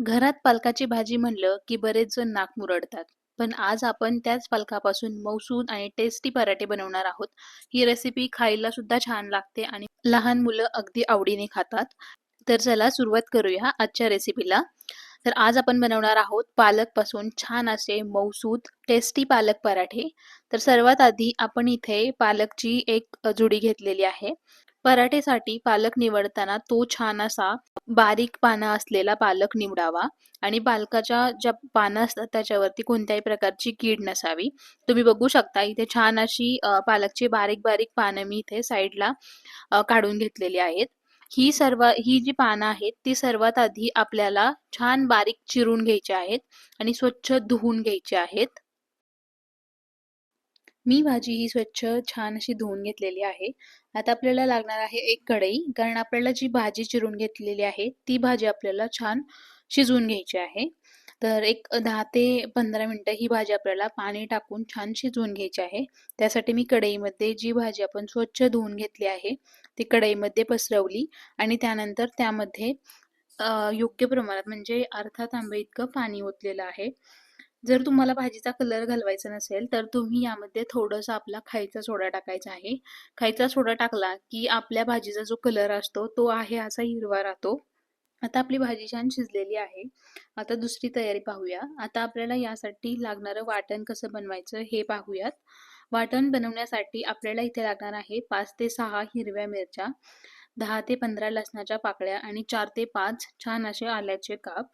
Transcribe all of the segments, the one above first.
घरात पालकाची भाजी म्हणलं की बरेच जण नाक मुरडतात. पण आज आपण त्याच पालकापासून मऊसूद आणि टेस्टी पराठे बनवणार आहोत. ही रेसिपी खायला सुद्धा छान लागते आणि लहान मुलं अगदी आवडीने खातात. तर चला सुरुवात करूया आजच्या रेसिपीला. तर आज आपण बनवणार आहोत पालकपासून छान असे मऊसूद टेस्टी पालक पराठे. तर सर्वात आधी आपण इथे पालकची एक जुडी घेतलेली आहे. पराठेसाठी पालक निवडताना तो छान असा बारीक पानं असलेला पालक निवडावा आणि पालकाच्या ज्या पानं असतात त्याच्यावरती कोणत्याही प्रकारची कीड नसावी. तुम्ही बघू शकता इथे छान अशी पालकची बारीक बारीक पानं मी इथे साईडला काढून घेतलेली आहेत. ही जी पानं आहेत ती सर्वात आधी आपल्याला छान बारीक चिरून घ्यायची आहेत आणि स्वच्छ धुवून घ्यायची आहेत. मी भाजी ही स्वच्छ छान अशी धुवून घेतलेली आहे. आता आपल्याला लागणार आहे एक कढई, कारण आपल्याला जी भाजी चिरून घेतलेली आहे ती भाजी आपल्याला छान शिजवून घ्यायची आहे. तर एक 10 ते 15 मिनिटं ही भाजी आपल्याला पाणी टाकून छान शिजवून घ्यायची आहे. त्यासाठी मी कढईमध्ये जी भाजी आपण स्वच्छ धुवून घेतली आहे ती कढईमध्ये पसरवली आणि त्यानंतर त्यामध्ये योग्य प्रमाणात म्हणजे अर्धा तांब्या इतकं पाणी ओतलेलं आहे. जर तुम्हाला भाजीचा कलर घालवायचा नसेल, तर तुम्ही यामध्ये थोडंसं आपला खायचा सोडा टाकायचा आहे. खायचा सोडा टाकला, की आपल्या भाजीचा जो कलर असतो, तो आहे असा हिरवा राहतो. आता आपली भाजी छान शिजलेली आहे. आता दुसरी तयारी पाहूया. आता आपल्याला यासाठी लागणारं वाटण कसं बनवायचं हे पाहूयात. वाटण बनवण्यासाठी आपल्याला इथे लागणार आहे 5 ते 6 हिरव्या मिरच्या, 10 ते 15 लसणाच्या पाकळ्या आणि 4 ते 5 छान असे आल्याचे काप.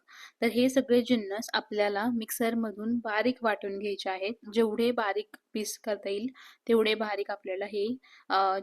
तर हे सगळे जिन्नस आपल्याला मिक्सरमधून बारीक वाटून घ्यायचे आहेत. जेवढे बारीक पीस करता येईल तेवढे बारीक आपल्याला हे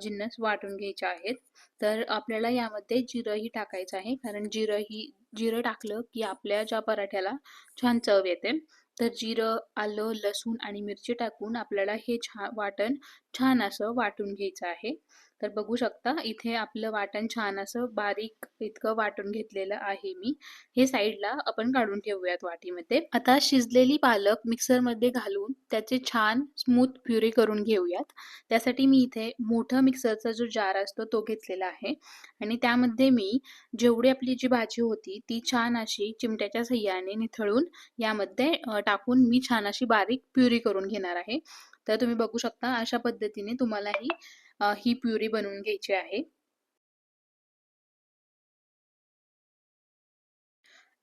जिन्नस वाटून घ्यायचे आहेत. तर आपल्याला यामध्ये जिरंही टाकायचं आहे, कारण जिरं टाकलं की आपल्या ज्या पराठ्याला छान चव येते. तर जिरं, आलं, लसूण आणि मिरची टाकून आपल्याला हे वाटण छान असं वाटून घ्यायचं आहे. तर बघू शकता इथे आपलं वाटण छान असं बारीक इतकं वाटून घेतलेलं आहे मी. हे साईडला आपण काढून ठेवूयात वाटीमध्ये. आता शिजलेली पालक मिक्सरमध्ये घालून त्याचे छान स्मूथ प्युरी करून घेऊयात. त्यासाठी मी इथे मोठं मिक्सरचा जो जार असतो तो घेतलेला आहे आणि त्यामध्ये मी जेवढी आपली जी भाजी होती ती छान अशी चिमट्याच्या सहाय्याने निथळून यामध्ये टाकून मी छान अशी बारीक प्युरी करून घेणार आहे. तर तुम्ही बघू शकता अशा पद्धतीने तुम्हाला ही प्युरी बनवून घ्यायची आहे.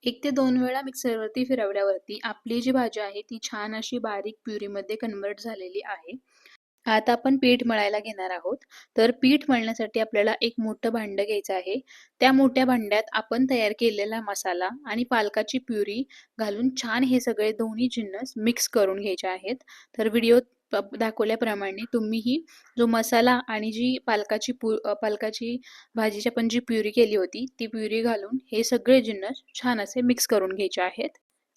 1 ते 2 वेळा मिक्सरवरती फिरवल्यावरती आपली जी भाजी आहे ती छान अशी बारीक प्युरीमध्ये कन्व्हर्ट झालेली आहे. आता आपण पीठ मळायला घेणार आहोत. तर पीठ मळण्यासाठी आपल्याला एक मोठं भांडं घ्यायचं आहे. त्या मोठ्या भांड्यात आपण तयार केलेला मसाला आणि पालकाची प्युरी घालून छान हे सगळे दोन्ही जिन्नस मिक्स करून घ्यायचे आहेत. तर व्हिडिओत दाखवल्याप्रमाणे तुम्हीही जो मसाला आणि जी पालकाची भाजीची आपण जी प्युरी केली होती, ती प्युरी घालून हे सगळे जिन्नस छान असे मिक्स करून घ्यायचे आहेत.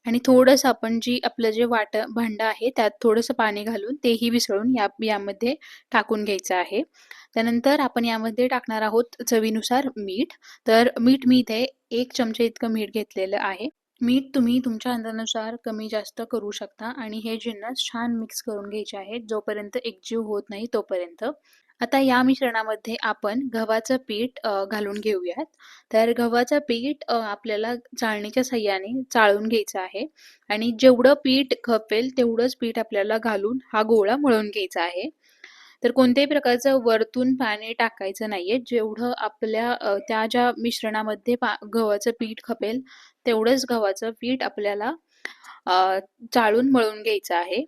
आणि थोडंसं आपण आपलं जे भांडं आहे त्यात थोडंसं पाणी घालून तेही मिसळून यामध्ये टाकून घ्यायचं आहे. त्यानंतर आपण यामध्ये टाकणार आहोत चवीनुसार मीठ. तर मीठ मी इथे 1 चमचे इतकं मीठ घेतलेलं आहे. मीठ तुम्ही तुमच्या अंदाजानुसार कमी जास्त करू शकता आणि हे जिन्नस छान मिक्स करून घ्यायचे आहेत जोपर्यंत एकजीव होत नाही तोपर्यंत. आता या मिश्रणामध्ये आपण गव्हाचं पीठ घालून घेऊयात. तर गव्हाचं पीठ आपल्याला चाळणीच्या साहाय्याने चाळून घ्यायचं आहे आणि जेवढं पीठ खपेल तेवढंच पीठ आपल्याला घालून हा गोळा मळून घ्यायचा आहे. तर कोणत्याही प्रकारचं वरतून पाणी टाकायचं नाहीये. जेवढं आपल्या त्या ज्या मिश्रणामध्ये गव्हाचं पीठ खपेल तेवढंच गव्हाचं पीठ आपल्याला चाळून मळून घ्यायचं आहे.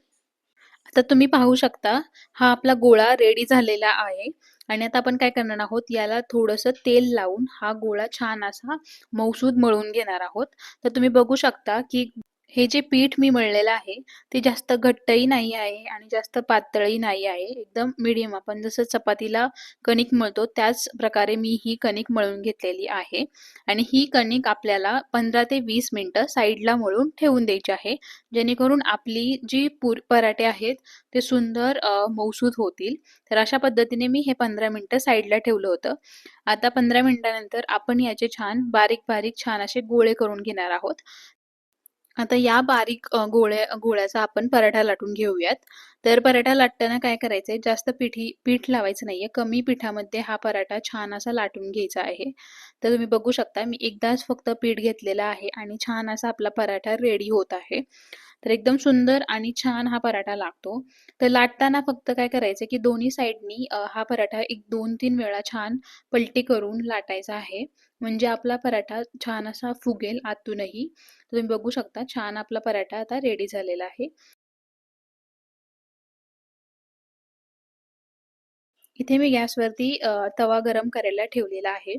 आता तुम्ही पाहू शकता हा आपला गोळा रेडी झालेला आहे आणि आता आपण काय करणार आहोत याला थोडंसं तेल लावून हा गोळा छान असा मऊसूद मळून घेणार आहोत. तर तुम्ही बघू शकता की हे जे पीठ मी मळलेलं आहे ते जास्त घट्टही नाही आहे आणि जास्त पातळही नाही आहे. एकदम मीडियम आपण जसं चपातीला कणिक मळतो त्याच प्रकारे मी ही कणिक मळून घेतलेली आहे आणि ही कणिक आपल्याला 15 ते 20 मिनिटं साईडला मळून ठेवून द्यायची आहे. जेणेकरून आपली जी पराठे आहेत ते सुंदर मऊसूद होतील. तर अशा पद्धतीने मी हे 15 मिनिटं साईडला ठेवलं होतं. आता 15 मिनिटानंतर आपण याचे छान बारीक-बारीक छान असे गोळे करून घेणार आहोत. आता या बारीक गोळ्याचा आपण पराठा लाटून घेऊयात. तर पराठा लाटताना काय करायचंय, जास्त पीठ लावायचं नाहीये. कमी पिठामध्ये हा पराठा छान असा लाटून घ्यायचा आहे. तर तुम्ही बघू शकता मी एकदाच फक्त पीठ घेतलेलं आहे आणि छान असा आपला पराठा रेडी होत आहे. तर एकदम सुंदर आणि छान हा पराठा लागतो. तर लाटताना फक्त काय करायचं की दोन्ही साइडनी हा पराठा एक 2-3 वेळा छान पलटी करून लाटायचा आहे. म्हणजे आपला पराठा छान असा फुगेल आतूनही. तुम्ही बघू शकता छान आपला पराठा आता रेडी झालेला आहे. इथे मी गॅसवरती तवा गरम करायला ठेवलेला आहे.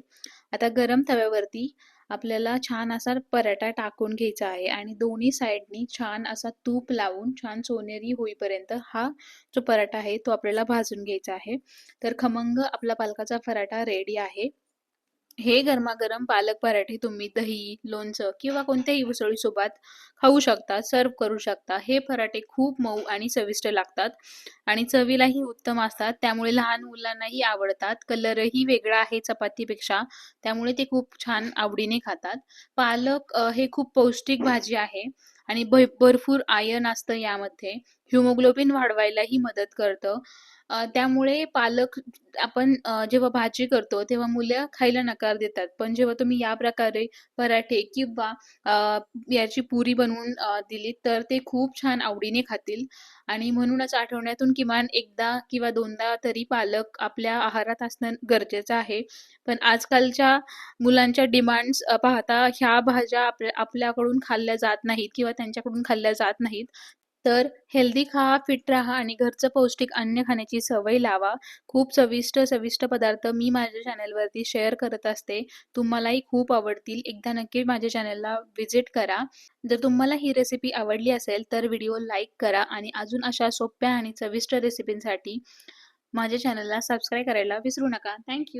आता गरम तव्यावरती आपल्याला छान असा पराठा टाकून घ्यायचा आहे आणि दोन्ही साइडनी छान असा तूप लावून छान सोनेरी होईपर्यंत हा जो पराठा आहे तो आपल्याला भाजून घ्यायचा आहे. तर खमंग आपला पालकाचा पराठा रेडी आहे. हे गरमागरम पालक पराठे तुम्ही दही, लोणचं किंवा कोणत्याही उसळीसोबत खाऊ शकता, सर्व्ह करू शकता. हे पराठे खूप मऊ आणि चविष्ट लागतात आणि चवीलाही उत्तम असतात. त्यामुळे लहान मुलांनाही आवडतात. कलरही वेगळा आहे चपातीपेक्षा, त्यामुळे ते खूप छान आवडीने खातात. पालक हे खूप पौष्टिक भाजी आहे आणि भरपूर आयर्न असतं यामध्ये. हिमोग्लोबिन वाढवायलाही मदत करतं. त्यामुळे पालक आपण जेव्हा भाजी करतो तेव्हा मुलं खायला नकार देतात. पण जेव्हा तुम्ही या प्रकारे पराठे किंवा याची पुरी बनवून दिलीत तर ते खूप छान आवडीने खातील आणि म्हणूनच आठवड्यातून किमान एकदा किंवा दोनदा तरी पालक आपल्या आहारात असणं गरजेचं आहे. पण आजकालच्या मुलांच्या डिमांड्स पाहता ह्या भाज्या आपल्याकडून खाल्ल्या जात नाहीत किंवा त्यांच्याकडून खाल्ल्या जात नाहीत. तर हेल्दी खा, फिट राहा आणि घरचं पौष्टिक अन्न खाण्याची सवय लावा. खूप चविष्ट पदार्थ मी माझ्या चॅनलवरती शेअर करत असते. तुम्हालाही खूप आवडतील. एकदा नक्की माझ्या चॅनलला व्हिजिट करा. जर तुम्हाला ही रेसिपी आवडली असेल तर व्हिडिओ लाईक करा आणि अजून अशा सोप्या आणि चविष्ट रेसिपींसाठी माझ्या चॅनलला सबस्क्राईब करायला विसरू नका. थँक